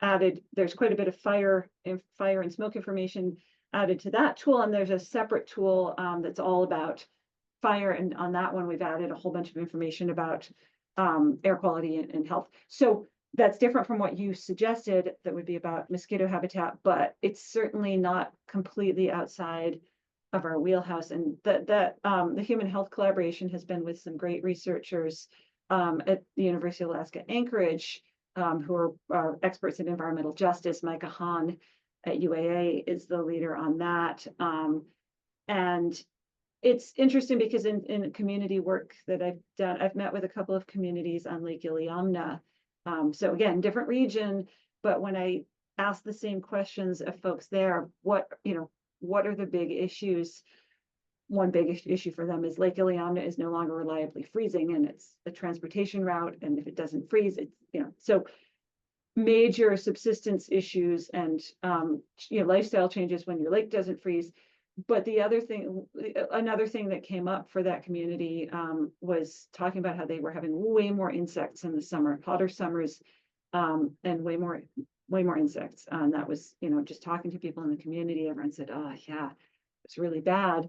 added, there's quite a bit of fire and smoke information added to that tool, and there's a separate tool that's all about fire, and on that one we've added a whole bunch of information about air quality and health. So that's different from what you suggested, that would be about mosquito habitat, but it's certainly not completely outside of our wheelhouse. And the Human Health Collaboration has been with some great researchers at the University of Alaska Anchorage who are experts in environmental justice. Micah Hahn at UAA is the leader on that. And it's interesting because in community work that I've done, I've met with a couple of communities on Lake Iliamna. So again, different region, but when I ask the same questions of folks there, what are the big issues? One big issue for them is Lake Iliamna is no longer reliably freezing, and it's a transportation route. And if it doesn't freeze, it's, so major subsistence issues and, lifestyle changes when your lake doesn't freeze. But another thing that came up for that community was talking about how they were having way more insects in the summer, hotter summers, and way more insects. And that was, just talking to people in the community, everyone said, oh yeah, it's really bad.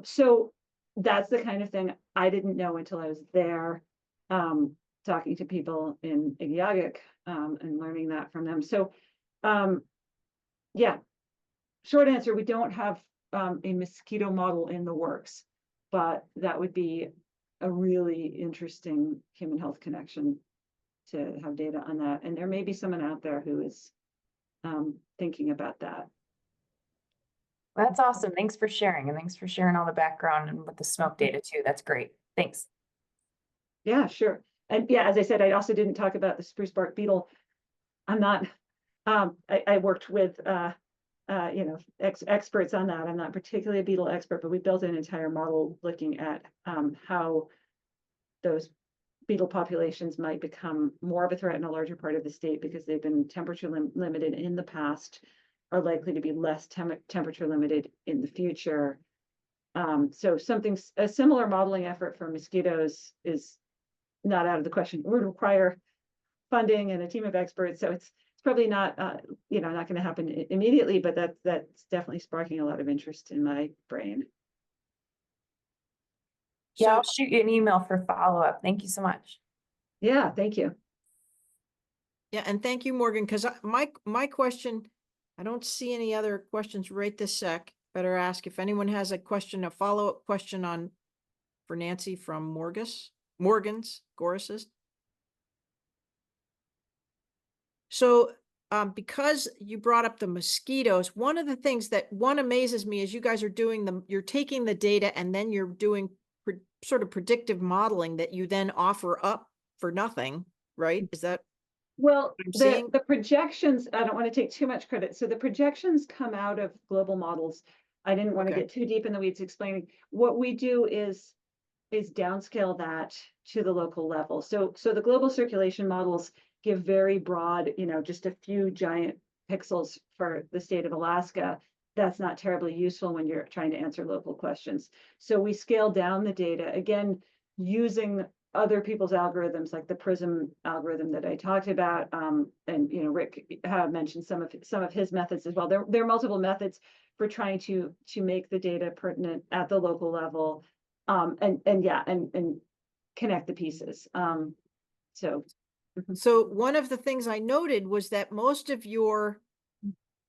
So that's the kind of thing I didn't know until I was there, talking to people in Igiugig, and learning that from them. So, yeah, short answer, we don't have a mosquito model in the works, but that would be a really interesting human health connection to have data on that. And there may be someone out there who is thinking about that. That's awesome. Thanks for sharing, and thanks for sharing all the background and with the smoke data too. That's great. Thanks. Yeah, sure. And yeah, as I said, I also didn't talk about the spruce bark beetle. I'm not, I worked with, experts on that. I'm not particularly a beetle expert, but we built an entire model looking at how those beetle populations might become more of a threat in a larger part of the state because they've been temperature limited in the past, are likely to be less temperature limited in the future. So a similar modeling effort for mosquitoes is not out of the question. It would require funding and a team of experts. So it's probably not, not going to happen immediately, but that's definitely sparking a lot of interest in my brain. Yeah, I'll shoot you an email for follow-up. Thank you so much. Yeah, thank you. Yeah, and thank you, Morgan, because my question, I don't see any other questions right this sec. Better ask if anyone has a question, a follow-up question for Nancy from Morgan's Goris's. So because you brought up the mosquitoes, one of the things that amazes me is you guys are you're taking the data and then you're doing sort of predictive modeling that you then offer up for nothing, right? Is that? Well, the projections, I don't want to take too much credit. So the projections come out of global models. I didn't want to get too deep in the weeds explaining. What we do is downscale that to the local level. So the global circulation models give very broad, just a few giant pixels for the state of Alaska. That's not terribly useful when you're trying to answer local questions. So we scale down the data, again, using other people's algorithms, like the PRISM algorithm that I talked about. And Rick mentioned some of his methods as well. There are multiple methods for trying to make the data pertinent at the local level, and connect the pieces. So one of the things I noted was that most of your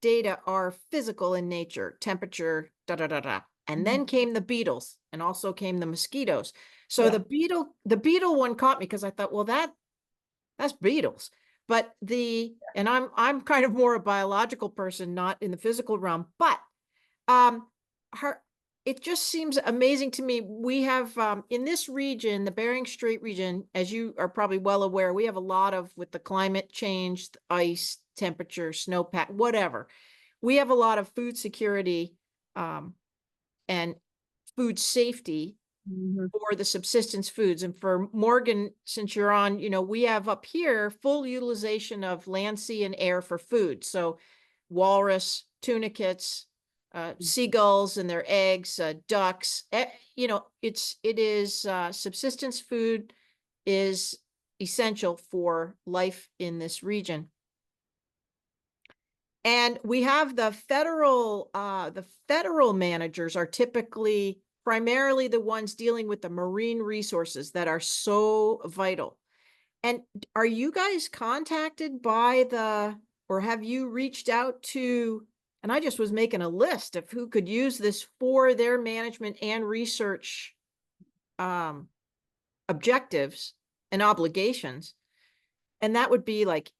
data are physical in nature, temperature, and then came the beetles, and also came the mosquitoes. So the beetle one caught me because I thought, well, that's beetles. But and I'm kind of more a biological person, not in the physical realm, but it just seems amazing to me. We have in this region, the Bering Strait region, as you are probably well aware, we have a lot of, with the climate change, the ice, temperature, snowpack, whatever. We have a lot of food security and food safety for the subsistence foods. And for Morgan, since you're on, we have up here full utilization of land, sea, and air for food. So walrus, tunicates, seagulls and their eggs, ducks, it is subsistence food is essential for life in this region. And we have the federal managers are typically primarily the ones dealing with the marine resources that are so vital. And are you guys contacted by or have you reached out to, and I just was making a list of who could use this for their management and research objectives and obligations. And that would be like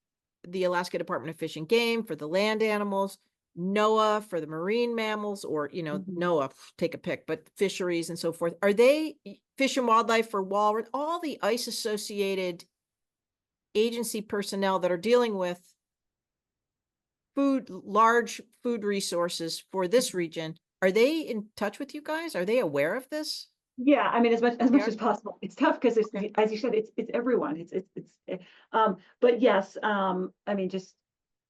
the Alaska Department of Fish and Game for the land animals, NOAA for the marine mammals, or, NOAA, take a pick, but fisheries and so forth. Are they Fish and Wildlife for walrus, all the ice associated agency personnel that are dealing with large food resources for this region? Are they in touch with you guys? Are they aware of this? Yeah, I mean, as much Yeah. as possible. It's tough because it's, Okay. as you said, it's everyone. But yes, I mean, just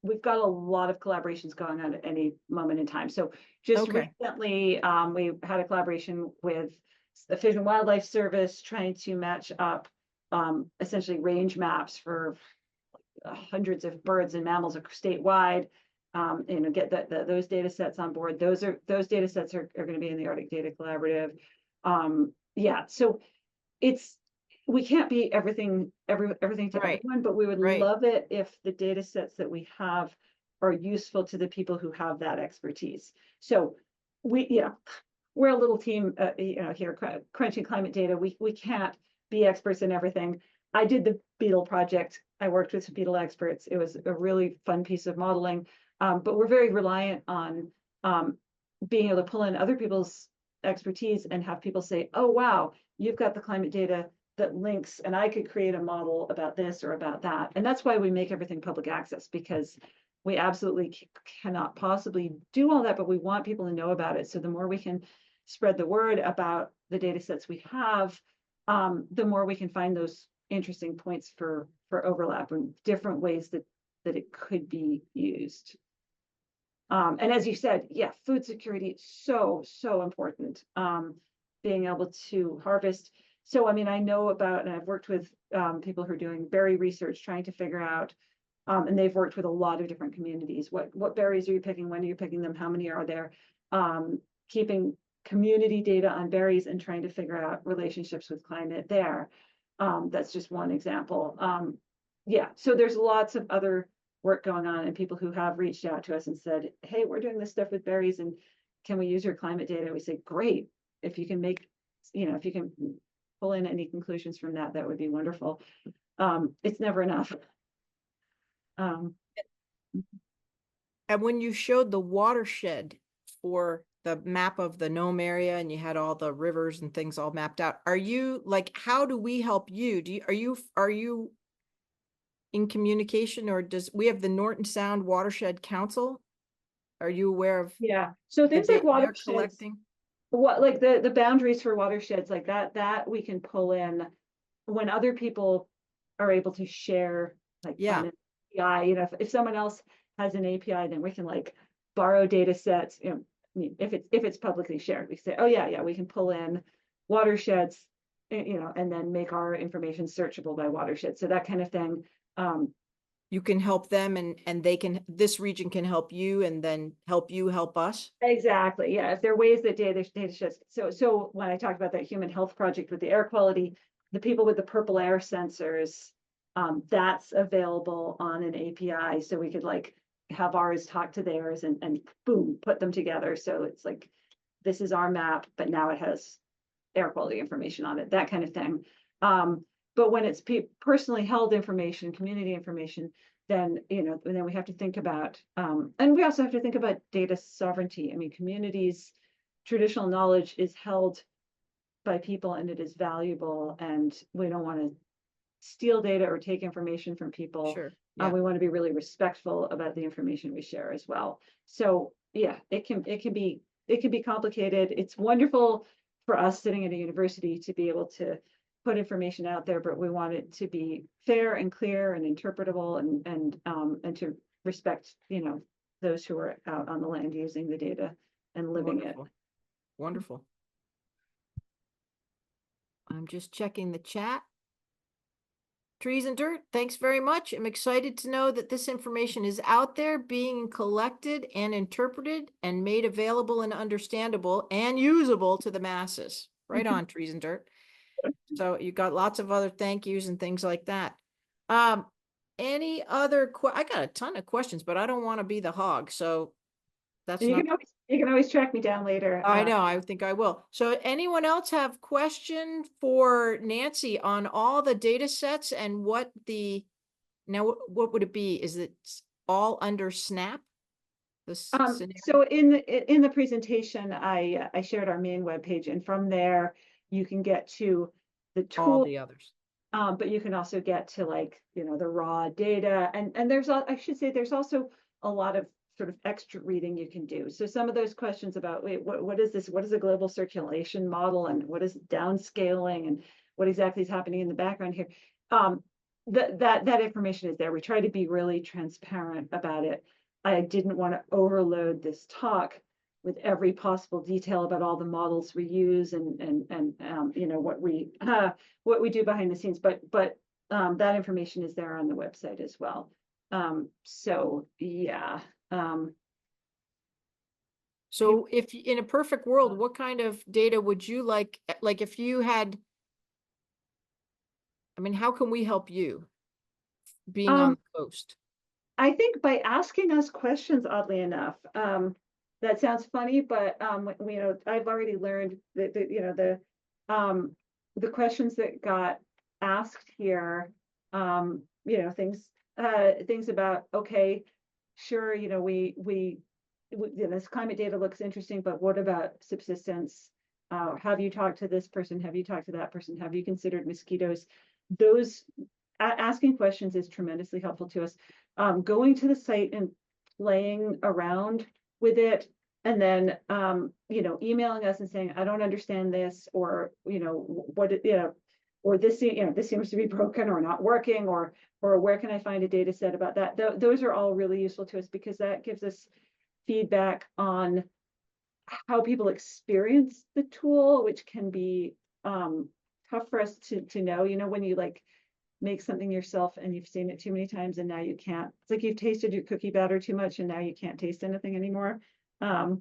we've got a lot of collaborations going on at any moment in time. So just Okay. recently, we had a collaboration with the Fish and Wildlife Service trying to match up essentially range maps for hundreds of birds and mammals statewide. Get those data sets on board. Those data sets are going to be in the Arctic Data Collaborative. Yeah, so we can't be everything to Right. everyone, but we would Right. love it if the data sets that we have are useful to the people who have that expertise. So we're a little team, here crunching climate data. We can't be experts in everything. I did the beetle project. I worked with some beetle experts. It was a really fun piece of modeling, but we're very reliant on being able to pull in other people's expertise and have people say, oh, wow, you've got the climate data that links, and I could create a model about this or about that. And that's why we make everything public access, because we absolutely cannot possibly do all that, but we want people to know about it. So the more we can spread the word about the data sets we have, the more we can find those interesting points for overlap and different ways that it could be used. And as you said, yeah, food security is so important. Being able to harvest. So, I mean, I know about, and I've worked with people who are doing berry research, trying to figure out, and they've worked with a lot of different communities. What berries are you picking? When are you picking them? How many are there? Keeping community data on berries and trying to figure out relationships with climate there. That's just one example. Yeah, so there's lots of other work going on, and people who have reached out to us and said, hey, we're doing this stuff with berries, and can we use your climate data? We say, great. If you can if you can pull in any conclusions from that, that would be wonderful. It's never enough. And when you showed the watershed for the map of the Nome area and you had all the rivers and things all mapped out, are you like, how do we help you? Are you in communication, or we have the Norton Sound Watershed Council? Are you aware of? Yeah, so things like they're watersheds, collecting? like the boundaries for watersheds like that we can pull in when other people are able to share, like Yeah. on an API. If someone else has an API, then we can like borrow data sets. I mean, if it's publicly shared, we say, oh yeah, we can pull in watersheds, and then make our information searchable by watershed. So that kind of thing. You can help them, and this region can help you, and then help you help us. Exactly. Yeah. If there are ways that data sheds. So when I talked about that human health project with the air quality, the people with the purple air sensors, that's available on an API. So we could like have ours talk to theirs and boom, put them together. So it's like, this is our map, but now it has air quality information on it, that kind of thing. But when it's personally held information, community information, then then we have to think about, and we also have to think about data sovereignty. I mean, communities' traditional knowledge is held by people, and it is valuable, and we don't want to steal data or take information from people. Sure. Yeah. We want to be really respectful about the information we share as well. So yeah, it can be complicated. It's wonderful for us sitting at a university to be able to put information out there, but we want it to be fair and clear and interpretable, and to respect, those who are out on the land using the data and living it. Wonderful. I'm just checking the chat. Trees and Dirt, thanks very much. I'm excited to know that this information is out there being collected and interpreted and made available and understandable and usable to the masses. Right on, Trees and Dirt. So you got lots of other thank yous and things like that. Any other I got a ton of questions, but I don't want to be the hog. So that's You can always track me down later. I know, I think I will. So anyone else have question for Nancy on all the data sets and what the Now, what would it be? Is it all under SNAP? This scenario? So in the presentation, I shared our main webpage, and from there you can get to the All tool, the others. but you can also get to, like, the raw data, and there's I should say there's also a lot of sort of extra reading you can do. So some of those questions about, wait, what is this? What is a global circulation model, and what is downscaling, and what exactly is happening in the background here? That information is there. We try to be really transparent about it. I didn't want to overload this talk with every possible detail about all the models we use and what we do behind the scenes, but that information is there on the website as well. So yeah. So if in a perfect world, what kind of data would you like if you had, I mean, how can we help you being on the coast? I think by asking us questions, oddly enough, that sounds funny, but I've already learned that the questions that got asked here, things about, okay, sure, this climate data looks interesting, but what about subsistence? Have you talked to this person? Have you talked to that person? Have you considered mosquitoes? Those asking questions is tremendously helpful to us. Going to the site and playing around with it, and then emailing us and saying, I don't understand this, or or this seems to be broken or not working, or where can I find a data set about that? Those are all really useful to us, because that gives us feedback on how people experience the tool, which can be tough for us to know. When you make something yourself and you've seen it too many times, and now you can't, it's like you've tasted your cookie batter too much and now you can't taste anything anymore. So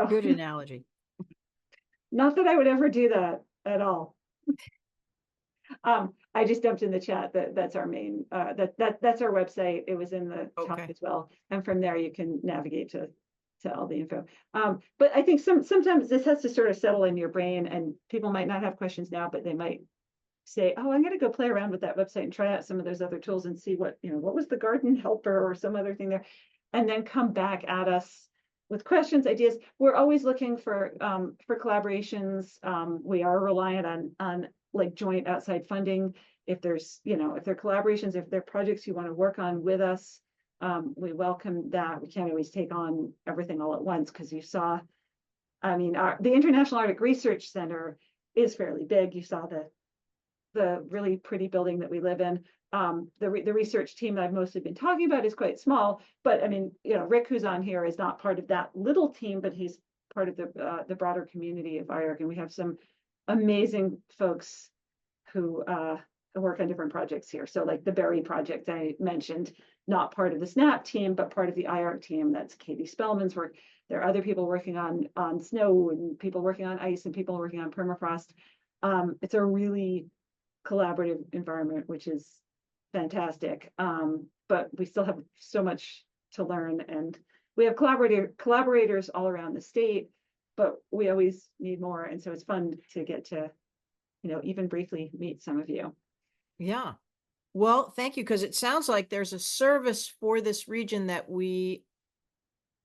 Good analogy. not that I would ever do that at all. I just dumped in the chat that's our main, that's our website. It was in the talk Okay. as well. And from there you can navigate to all the info. But I think sometimes this has to sort of settle in your brain, and people might not have questions now, but they might say, oh, I'm going to go play around with that website and try out some of those other tools and see what was the garden helper or some other thing there, and then come back at us with questions, ideas. We're always looking for collaborations. We are reliant on like joint outside funding. If there's, if there are collaborations, if there are projects you want to work on with us, we welcome that. We can't always take on everything all at once, because you saw, the International Arctic Research Center is fairly big. You saw the really pretty building that we live in. The research team that I've mostly been talking about is quite small, but Rick, who's on here, is not part of that little team, but he's part of the broader community of IARC, and we have some amazing folks who work on different projects here. So like the Berry project I mentioned, not part of the SNAP team, but part of the IARC team. That's Katie Spellman's work. There are other people working on snow, and people working on ice, and people working on permafrost. It's a really collaborative environment, which is fantastic. But we still have so much to learn, and we have collaborators all around the state, but we always need more. And so it's fun to get to, even briefly meet some of you. Yeah. Well, thank you, because it sounds like there's a service for this region that we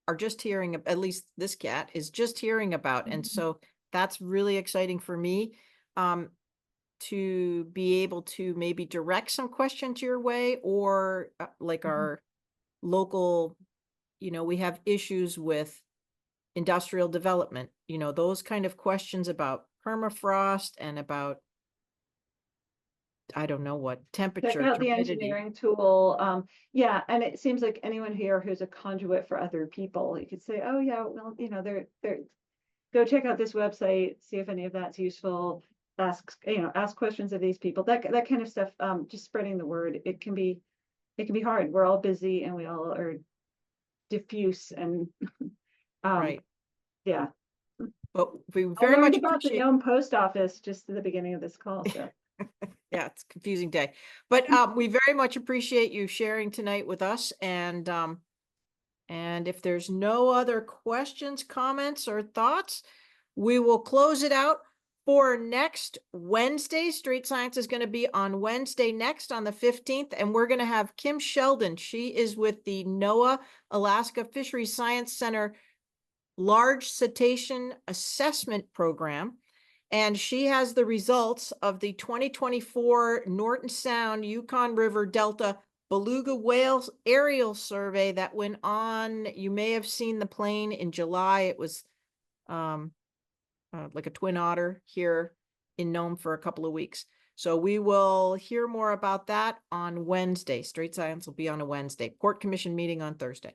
are just hearing, at least this cat is just hearing about. And so that's really exciting for me, to be able to maybe direct some questions your way, or our local, we have issues with industrial development, those kind of questions about permafrost and about, I don't know what, temperature, Check out the turbidity. engineering tool. Yeah, and it seems like anyone here who's a conduit for other people, you could say, oh yeah, well, they're go check out this website, see if any of that's useful. Ask questions of these people. That kind of stuff. Just spreading the word. It can be hard. We're all busy, and we all are diffuse, and Right. Yeah. But we I very learned much about the appreciate. Nome post office just at the beginning of this call. So Yeah, it's a confusing day, but we very much appreciate you sharing tonight with us. And if there's no other questions, comments, or thoughts, we will close it out. For next Wednesday, Straight Science is going to be on Wednesday next on the 15th, and we're going to have Kim Sheldon. She is with the NOAA Alaska Fisheries Science Center Large Cetacean Assessment Program. And she has the results of the 2024 Norton Sound, Yukon River Delta Beluga Whale aerial survey that went on. You may have seen the plane in July. It was like a twin otter here in Nome for a couple of weeks. So we will hear more about that on Wednesday. Straight Science will be on a Wednesday. Port Commission meeting on Thursday.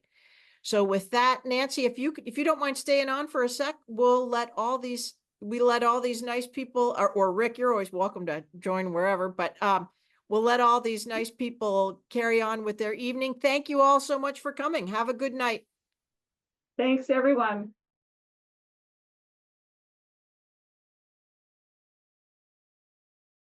So with that, Nancy, if you don't mind staying on for a sec, we'll let all these nice people, or Rick, you're always welcome to join wherever, but we'll let all these nice people carry on with their evening. Thank you all so much for coming. Have a good night. Thanks, everyone.